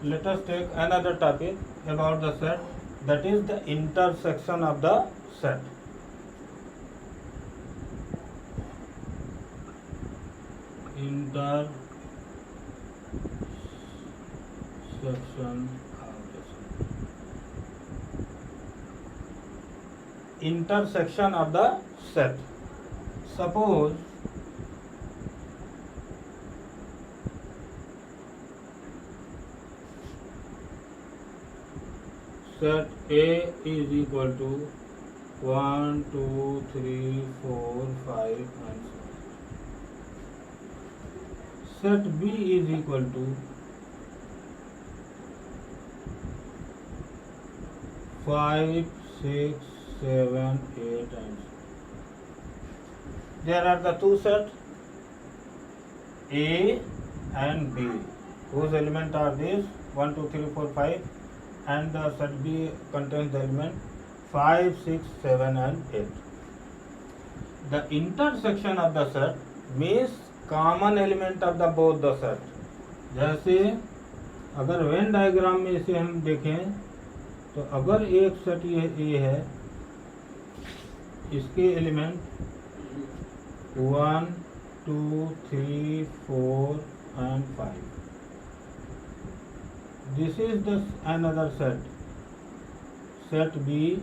let us take another topic about the set, that is the intersection of the set. Intersection of the set. Intersection of the set. Suppose set A is equal to 1, 2, 3, 4, 5 and 6. Set B is equal to 5, 6, 7, 8 and 6. There are the two sets A and B, whose elements are these 1, 2, 3, 4, 5, and the set B contains the element 5, 6, 7 and 8. The intersection of the set means common element of the both the set. जैसे अगर Venn diagram में इसे हम देखें तो अगर एक set ये ए है, इसके element 1, 2, 3, 4 and 5. This is the another set. Set B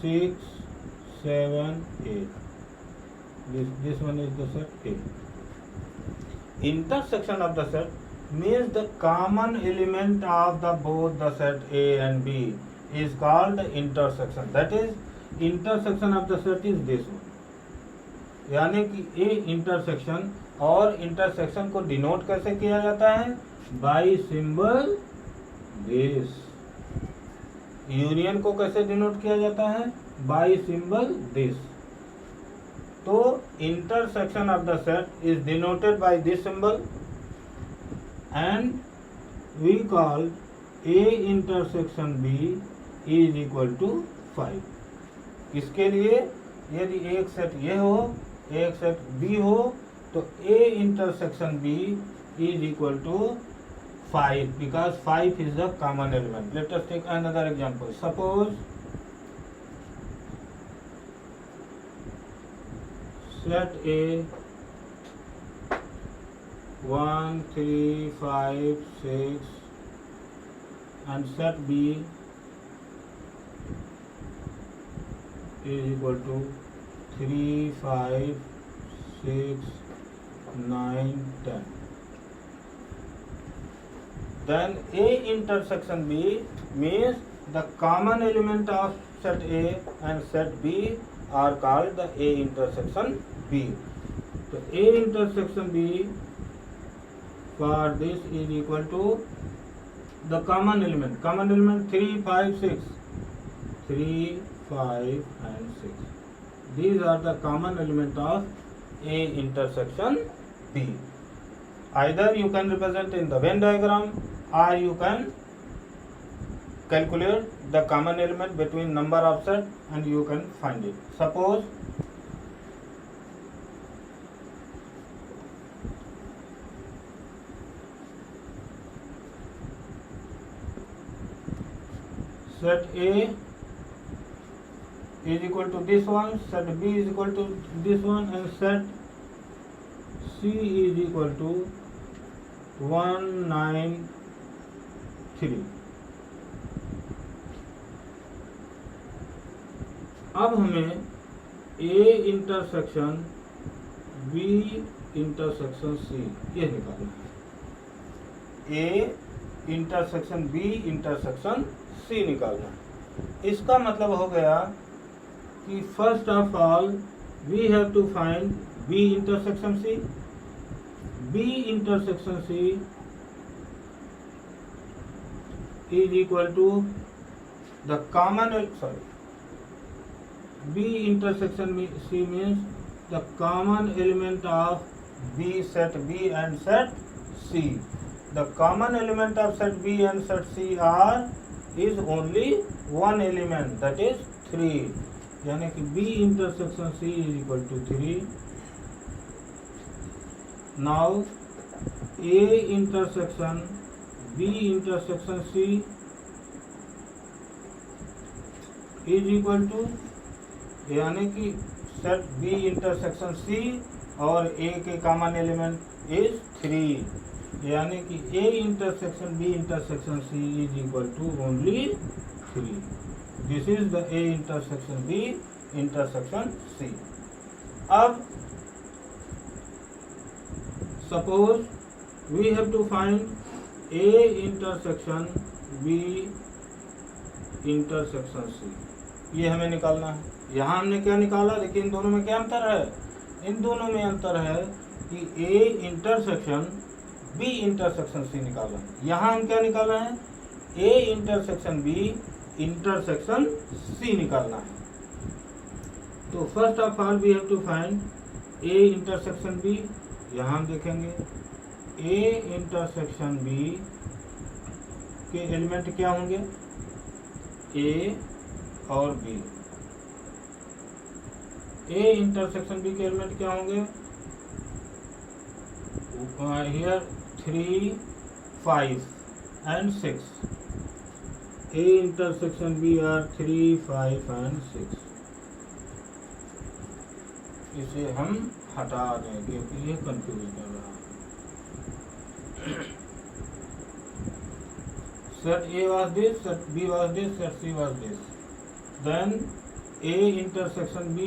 6, 7, 8. This one is the set A. Intersection of the set means the common element of the both the set A and B is called the intersection. That is, intersection of the set is this one. यानी कि A intersection, और intersection को denote कैसे किया जाता है? By symbol this. Union को कैसे डिनोट किया जाता है? By symbol this. तो intersection of the set is denoted by this symbol and we call A intersection B is equal to 5. इसके लिए यदि एक सेट ये हो, एक सेट B हो, तो A intersection B is equal to 5 because 5 is the common element. Let us take another example. Suppose set A 1, 3, 5, 6 and set B is equal to 3, 5, 6, 9, 10. Then A intersection B means the common element of set A and set B are called the A intersection B. So A intersection B for this is equal to the common element. Common element 3, 5, 6. 3, 5 and 6. These are the common element of A intersection B. Either you can represent in the Venn diagram or you can calculate the common element between number of set and you can find it. Suppose set A is equal to this one, set B is equal to this one and set C is equal to 1, 9, 3. अब हमें A intersection B intersection C ये निकालना है. A intersection B intersection C निकालना है. इसका मतलब हो गया कि first of all we have to find B intersection C. B intersection C is equal to the common B intersection C means the common element of B set B and set C. The common element of set B and set C are is only one element, that is 3. यानी कि B intersection C is equal to 3. Now A intersection B intersection C is equal to, यानी कि set B intersection C और A के common element is 3, यानी कि A intersection B intersection C is equal to only 3. This is the A intersection B intersection C. अब suppose we have to find A intersection B intersection C. ये हमें निकालना है. यहाँ हमने क्या निकाला, देखिए इन दोनों में क्या अंतर है. इन दोनों में अंतर है कि A intersection B intersection C निकाला है. यहाँ हम क्या निकाल रहे हैं, A intersection B intersection C निकालना है. तो first of all we have to find A intersection B. यहाँ हम देखेंगे A इंटरसेक्शन B के एलिमेंट क्या होंगे, A और B. A इंटरसेक्शन B के एलिमेंट क्या होंगे, here 3, 5 and 6. A intersection B are 3, 5 and 6. इसे हम हटा दें क्योंकि ये कंफ्यूज कर रहा है. Set A was this, set B was this, set C was this. Then A intersection B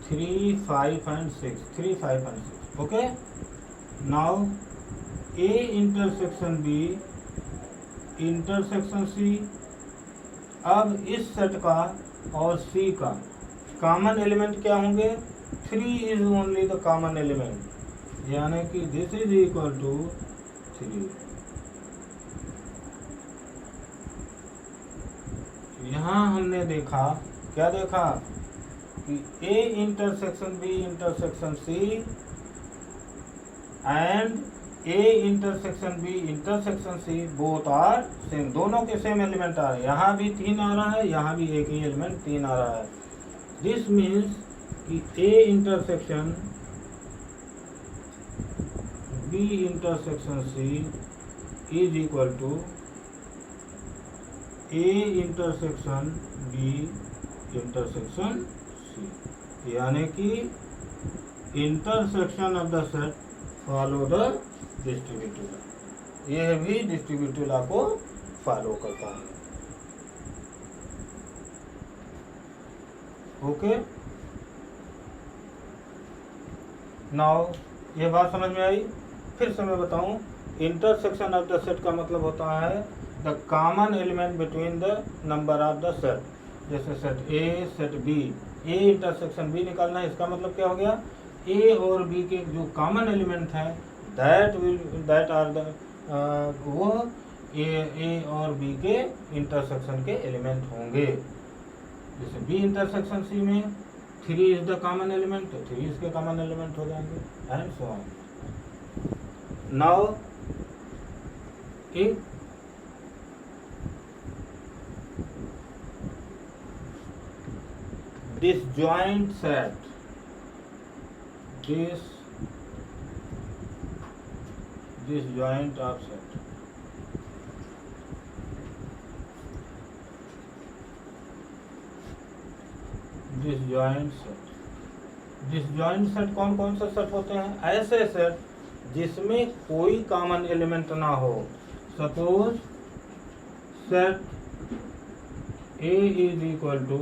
3, 5 and 6. 3, 5 and 6. Okay. Now A intersection B intersection C. अब इस सेट का और C का कॉमन एलिमेंट क्या होंगे, 3 is only the common element, यानी कि this is equal to 3. यहाँ हमने देखा, क्या देखा कि A intersection B intersection C and A intersection B intersection C both are same, दोनों के सेम एलिमेंट आ रहे हैं. यहाँ भी 3 आ रहा है, यहाँ भी एक ही एलिमेंट 3 आ रहा है. दिस मीन्स कि A intersection B intersection C is equal to A intersection B intersection C, यानी कि intersection of the set follow the distributive law. यह भी डिस्ट्रीब्यूटिव लॉ को फॉलो करता है. ओके. नाउ ये बात समझ में आई. फिर से मैं बताऊं, इंटरसेक्शन ऑफ द सेट का मतलब होता है the common element between the number of the set. जैसे set A set B, A intersection B निकालना है. इसका मतलब क्या हो गया, A और B के जो कॉमन एलिमेंट हैं दैट आर द वो A और B के इंटरसेक्शन के एलिमेंट होंगे. जैसे B इंटरसेक्शन C में 3 इज द कॉमन एलिमेंट, तो 3 इसके कॉमन एलिमेंट हो जाएंगे एंड सो ऑन. नाउ एक disjoint set, disjoint of set. disjoint set. disjoint set कौन कौन से सेट होते हैं, ऐसे सेट जिसमें कोई कॉमन एलिमेंट ना हो. Suppose set A is equal to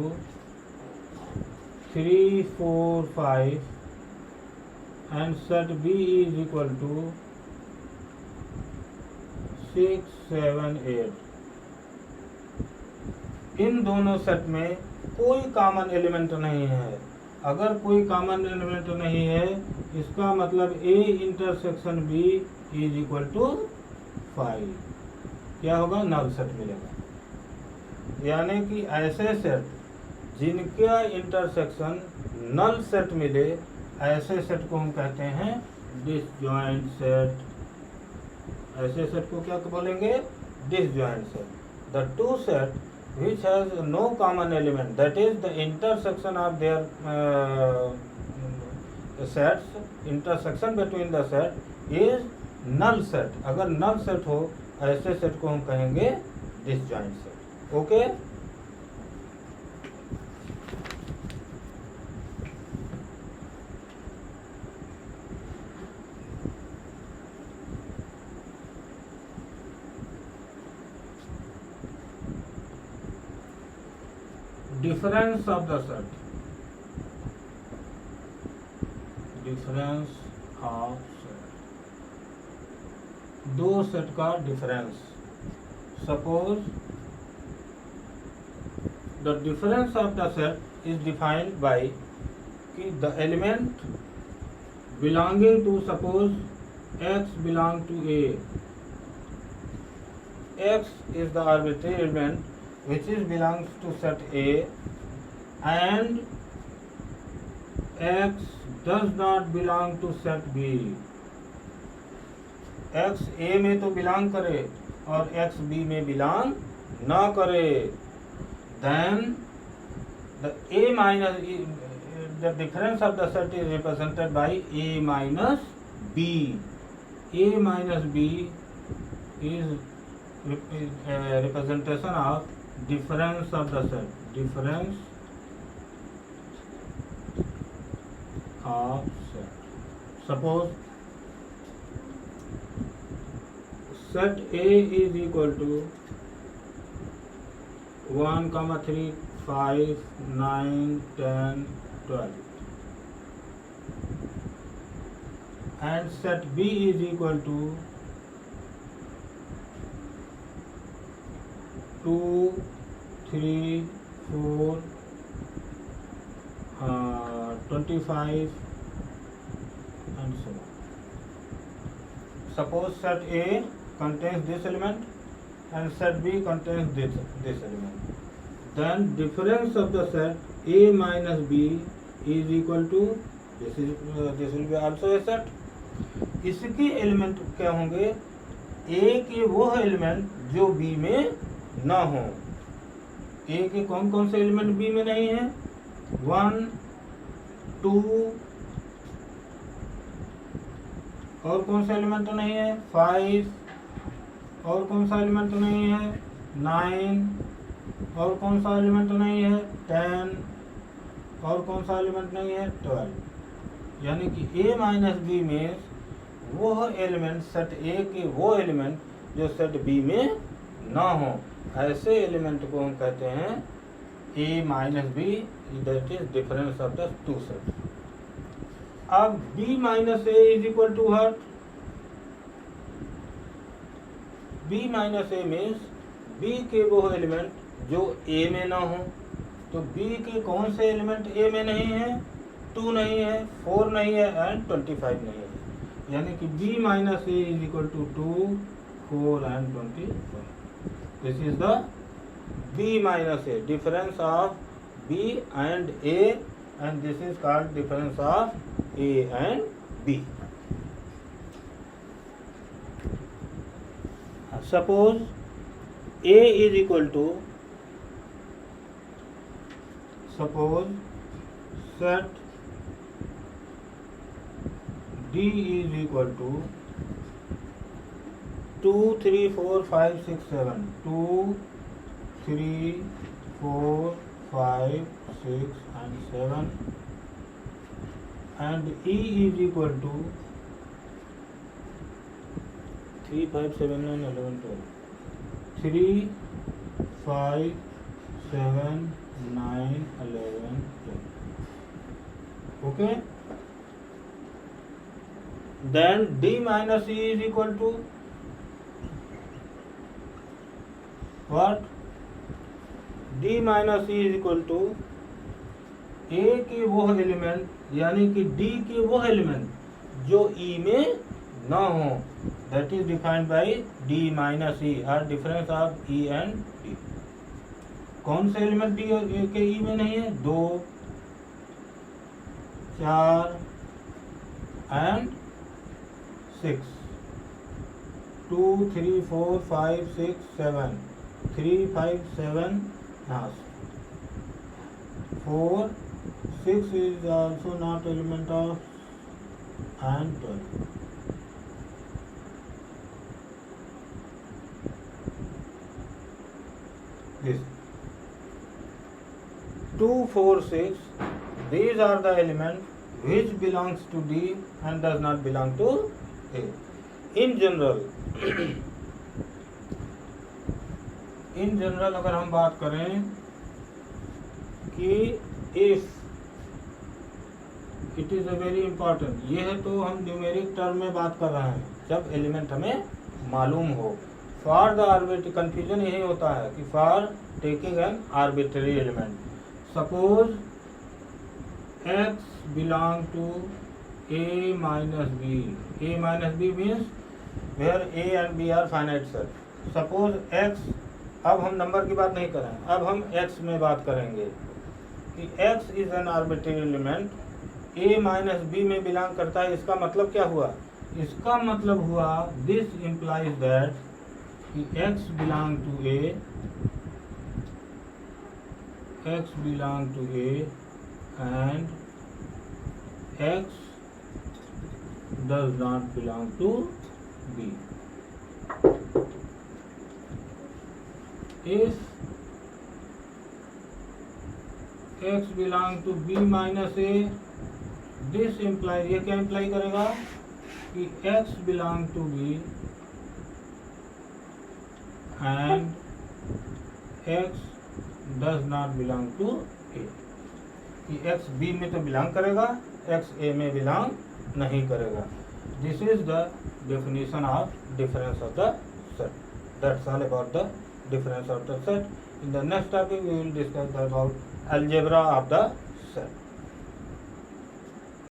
3, 4, 5 and set B is equal to 6, 7, 8. इन दोनों सेट में कोई कॉमन एलिमेंट नहीं है. अगर कोई कॉमन एलिमेंट नहीं है, इसका मतलब A intersection B is equal to 5. क्या होगा, नल सेट मिलेगा. यानी कि ऐसे सेट जिनका इंटरसेक्शन नल सेट मिले, ऐसे सेट को हम कहते हैं डिसजॉइंट सेट. ऐसे सेट को क्या बोलेंगे, disjoint set. The two set which has no common element, that is the intersection of their sets, intersection between the set is null set. अगर null set हो ऐसे सेट को हम कहेंगे disjoint set. Okay, difference of the set, difference of set, दो set का difference. Suppose the difference of the set is defined by कि the element belonging to, suppose x belong to A, x is the arbitrary element which is belongs to set A and x does not belong to set B। x A में तो belong करे और x B में belong ना करे, then the A minus the difference of the set is represented by A minus B। A minus B is representation of difference of the set, difference of set। Suppose set A is equal to 1, 3, 5, 9, 10, 12 and set B is equal to 2, 3, 4, 25 and so on। Suppose set A contains this element and set B contains this element, then difference of the set A minus B is equal to this will be also a set। इसके element क्या होंगे? A के वो element जो B में ना हो। A के कौन कौन से एलिमेंट B में नहीं है? 1, 2 और कौन सा एलिमेंट नहीं है? 5 और कौन सा एलिमेंट नहीं है? 9 और कौन सा एलिमेंट नहीं है? 10 और कौन सा एलिमेंट नहीं है? 12। यानी कि A माइनस बी में वो एलिमेंट सेट A के वो एलिमेंट जो सेट B में ना हो, ऐसे एलिमेंट को हम कहते हैं A minus B, that is difference of the two set. अब B minus A is equal to what? B minus A means B के वो एलिमेंट जो A में ना हो। तो B के कौन से एलिमेंट A में नहीं है? 2 नहीं है, 4 नहीं है एंड 25 नहीं है। यानी कि B minus A is equal to 2, 4 and 25। This is the B minus A, difference of B and A, and this is called difference of A and B। Suppose A is equal to, suppose set D is equal to 2, 3, 4, 5, 6, 7, 2, 3, 4, 5, 6 and 7, and E is equal to 3, 5, 7, 9, 11, 12, 3, 5, 7, 9, 11, 12। Okay? Then D minus E is equal to what? D minus E is equal to A के वो element यानी कि D के वो element जो E में ना हो, that is defined bye D minus E और difference of E and D। कौन से एलिमेंट D के E में नहीं है? 2, 4 and 6, 2, 3, 4, 5, 6, 7, 3, 5, 7, 4, 6 is also not element of and 12। is 2, 4, 6. These are the elements which belongs to D and does not belong to A. In general, अगर हम बात करें कि if it is a very important, ये है तो हम न्यूमेरिक टर्म में बात कर रहे हैं, जब एलिमेंट हमें मालूम हो. फॉर द आर्बिट्री, कंफ्यूजन यही होता है कि for taking an arbitrary element, suppose x belong to a minus b. a minus b means where a and b are finite set. Suppose x, अब हम नंबर की बात नहीं कर रहे हैं, अब हम x में बात करेंगे कि x is an arbitrary element, a minus b में बिलोंग करता है. इसका मतलब क्या हुआ? इसका मतलब हुआ this implies that कि x belong to a, x belong to a and x does not belong to b. If x belong to b minus a, this implies, ये क्या इम्प्लाई करेगा कि x belong to b and x does not belong to a. कि x b में तो belong करेगा, x a में belong नहीं करेगा. This is the definition of difference of the set. That's all about the difference of the set. In the next topic we will discuss about algebra of the set.